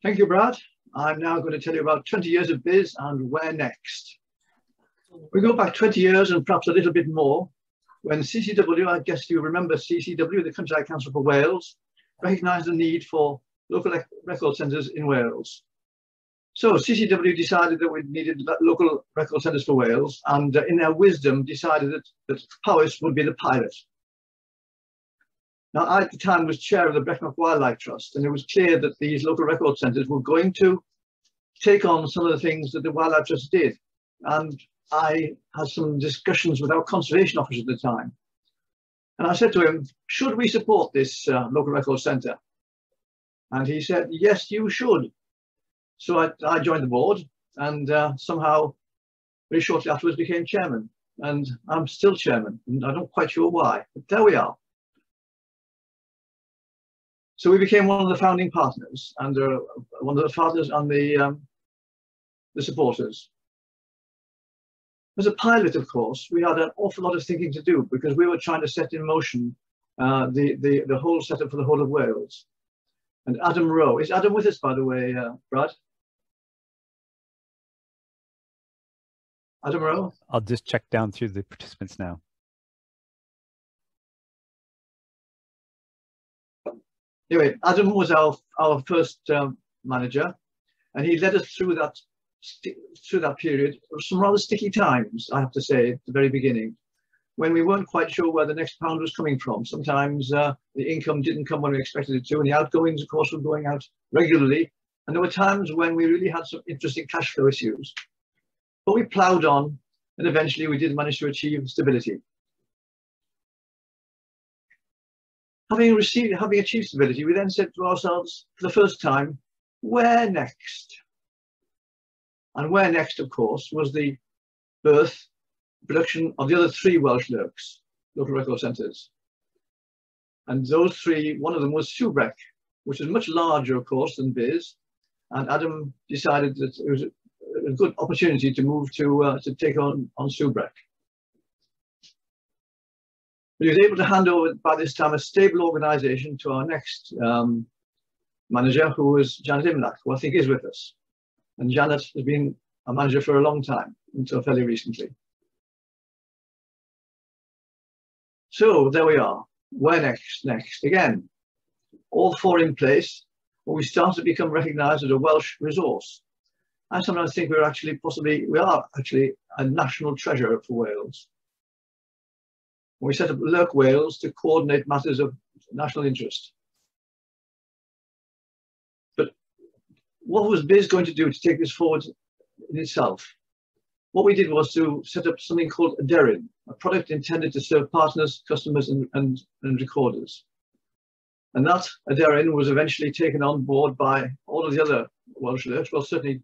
Thank you, Brad. I'm now going to tell you about 20 years of BIS and where next. We go back 20 years and perhaps a little bit more, when CCW, I guess you remember CCW, the Countryside Council for Wales, recognised the need for local record centres in Wales. So CCW decided that we needed local record centres for Wales, and in their wisdom decided that Powys would be the pilot. Now, I at the time was chair of the Brecon Wildlife Trust, and it was clear that these local record centres were going to take on some of the things that the Wildlife Trust did. And I had some discussions with our conservation officer at the time. And I said to him, should we support this local record centre? And he said, yes, you should. So I joined the board, and somehow very shortly afterwards became chairman. And I'm still chairman, and I'm not quite sure why, but there we are. So we became one of the founding partners, and one of the fathers and the supporters. As a pilot, of course, we had an awful lot of thinking to do, because we were trying to set in motion the whole setup for the whole of Wales. And Adam Rowe, is Adam with us, by the way, Brad? Adam Rowe? I'll just check down through the participants now. Anyway, Adam was our first manager, and he led us through that period of some rather sticky times, I have to say, at the very beginning, when we weren't quite sure where the next pound was coming from. Sometimes the income didn't come when we expected it to, and the outgoings, of course, were going out regularly. And there were times when we really had some interesting cash flow issues. But we ploughed on, and eventually we did manage to achieve stability. Having achieved stability, we then said to ourselves, for the first time, where next? And where next, of course, was the production of the other 3 Welsh LRCs, local record centres. And those 3, one of them was Soubrec, which is much larger, of course, than BIS. And Adam decided that it was a good opportunity to move to take on Soubrec. He was able to hand over, by this time, a stable organisation to our next manager, who was Janet Imlach, who I think is with us. And Janet has been a manager for a long time, until fairly recently. So there we are. Where next? Next. Again, all 4 in place, when we start to become recognised as a Welsh resource. I sometimes think we are actually a national treasure for Wales. We set up LRC Wales to coordinate matters of national interest. But what was BIS going to do to take this forward in itself? What we did was to set up something called a Derin, a product intended to serve partners, customers, and recorders. And that Derin was eventually taken on board by all of the other Welsh LRCs, well, certainly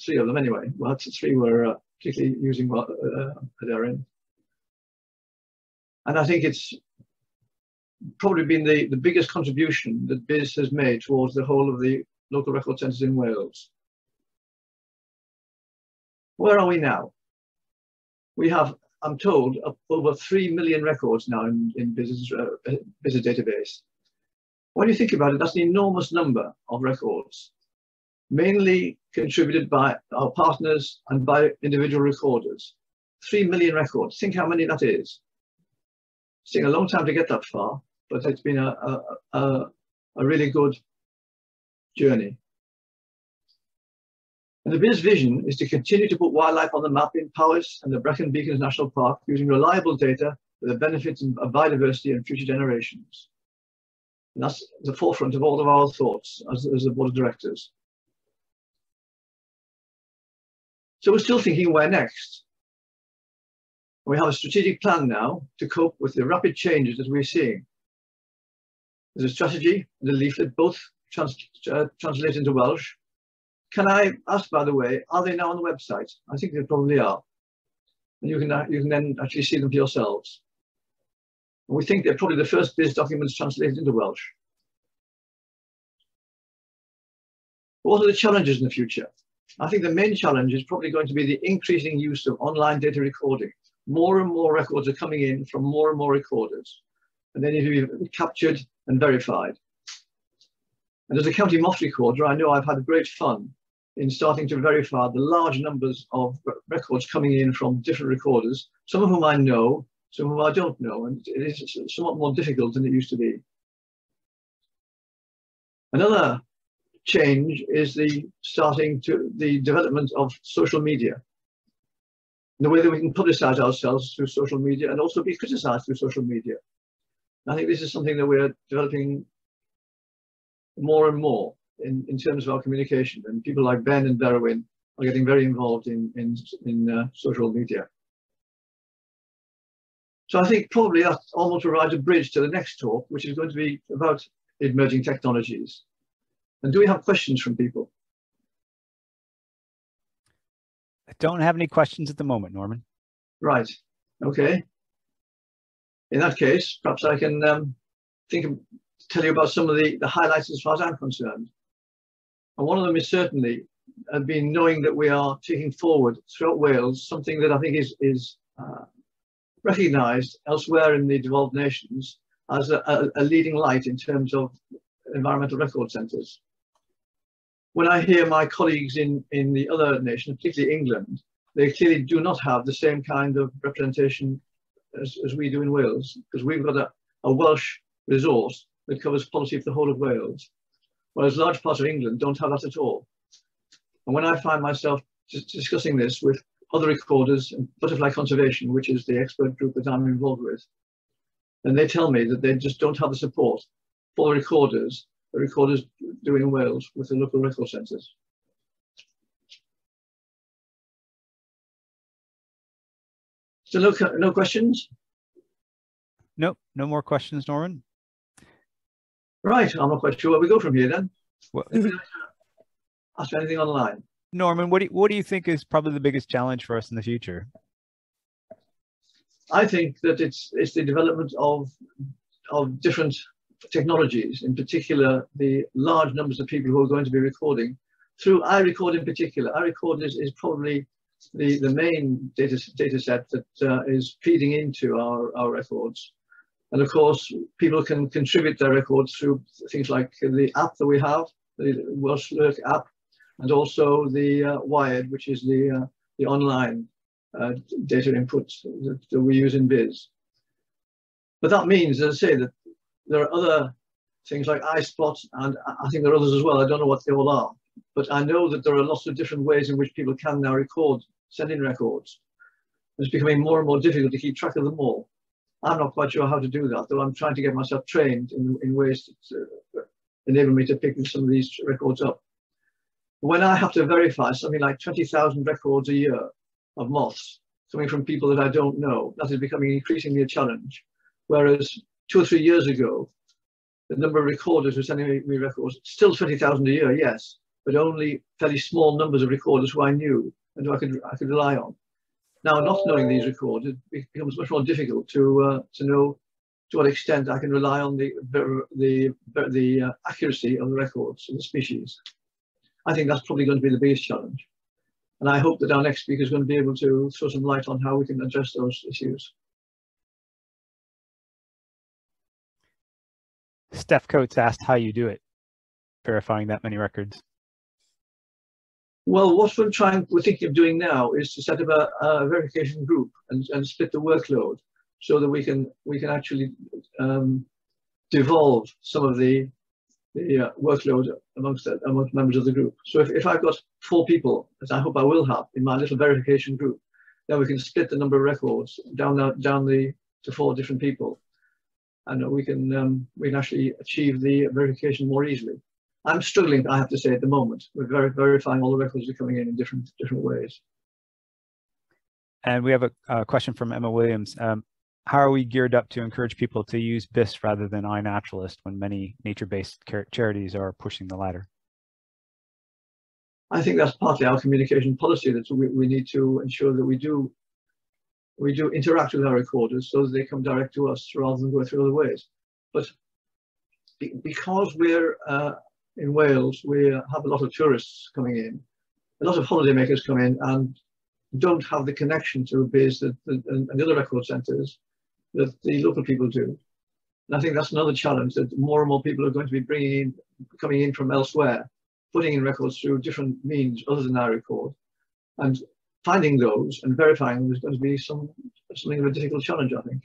3 of them anyway. Well, 3 were particularly using a Derin. And I think it's probably been the biggest contribution that BIS has made towards the whole of the local record centres in Wales. Where are we now? We have, I'm told, over 3 million records now in BIS' database. When you think about it, that's an enormous number of records, mainly contributed by our partners and by individual recorders. 3 million records. Think how many that is. It's taken a long time to get that far, but it's been a really good journey. And the BIS vision is to continue to put wildlife on the map in Powys and the Brecon Beacons National Park using reliable data for the benefits of biodiversity and future generations. And that's the forefront of all of our thoughts as the board of directors. So we're still thinking, where next? We have a strategic plan now to cope with the rapid changes that we're seeing. There's a strategy and a leaflet, both translated into Welsh. Can I ask, by the way, are they now on the website? I think they probably are. And you can then actually see them for yourselves. And we think they're probably the first BIS documents translated into Welsh. What are the challenges in the future? I think the main challenge is probably going to be the increasing use of online data recording. More and more records are coming in from more and more recorders, and they need to be captured and verified. And as a county moth recorder, I know I've had great fun in starting to verify the large numbers of records coming in from different recorders, some of whom I know, some of whom I don't know, and it is somewhat more difficult than it used to be. Another change is the development of social media, the way that we can publicize ourselves through social media and also be criticized through social media. I think this is something that we're developing more and more in terms of our communication, and people like Ben and Darwin are getting very involved in social media. So I think probably that almost provides a bridge to the next talk, which is going to be about emerging technologies. And do we have questions from people? I don't have any questions at the moment, Norman. Right. Okay. In that case, perhaps I can tell you about some of the highlights as far as I'm concerned. And one of them is certainly been knowing that we are taking forward throughout Wales something that I think is recognised elsewhere in the developed nations as a leading light in terms of environmental record centres. When I hear my colleagues in the other nations, particularly England, they clearly do not have the same kind of representation as we do in Wales, because we've got a Welsh resource that covers policy for the whole of Wales, whereas large parts of England don't have that at all. And when I find myself discussing this with other recorders and Butterfly Conservation, which is the expert group that I'm involved with, and they tell me that they just don't have the support for the recorders do in Wales with the local record centres. So no questions? Nope, no more questions, Norman. Right, I'm not quite sure where we go from here then. Well, ask anything online. Norman, what do you think is probably the biggest challenge for us in the future? I think that it's the development of different technologies, in particular the large numbers of people who are going to be recording through iRecord in particular. iRecord is probably the main data set that is feeding into our records. And of course, people can contribute their records through things like the app that we have, the Welsh Lurk app, and also the Wired, which is the online data input that we use in BIS. But that means, as I say, that there are other things like iSpot, and I think there are others as well. I don't know what they all are, but I know that there are lots of different ways in which people can now send in records. It's becoming more and more difficult to keep track of them all. I'm not quite sure how to do that, though I'm trying to get myself trained in ways that enable me to pick some of these records up. When I have to verify something like 20,000 records a year of moths coming from people that I don't know, that is becoming increasingly a challenge. Whereas 2 or 3 years ago, the number of recorders who were sending me records, still 20,000 a year, yes, but only fairly small numbers of recorders who I knew and who I could rely on. Now, not knowing these records, it becomes much more difficult to know to what extent I can rely on the accuracy of the records of the species. I think that's probably going to be the biggest challenge. And I hope that our next speaker is going to be able to throw some light on how we can address those issues. Steph Coates asked how you do it, verifying that many records. Well, what we're thinking of doing now is to set up a verification group and split the workload so that we can actually devolve some of the workload amongst members of the group. So if I've got 4 people, as I hope I will have in my little verification group, then we can split the number of records down to 4 different people, and we can actually achieve the verification more easily. I'm struggling, I have to say, at the moment with verifying all the records that are coming in different ways. And we have a question from Emma Williams. How are we geared up to encourage people to use BIS rather than iNaturalist when many nature-based charities are pushing the latter? I think that's partly our communication policy, that we need to ensure that we do interact with our recorders so that they come direct to us rather than go through other ways. But because we're in Wales, we have a lot of tourists coming in, a lot of holidaymakers come in and don't have the connection to BIS and the other record centres that the local people do. And I think that's another challenge, that more and more people are going to be coming in from elsewhere, putting in records through different means other than our record, and finding those and verifying them is going to be something of a difficult challenge, I think.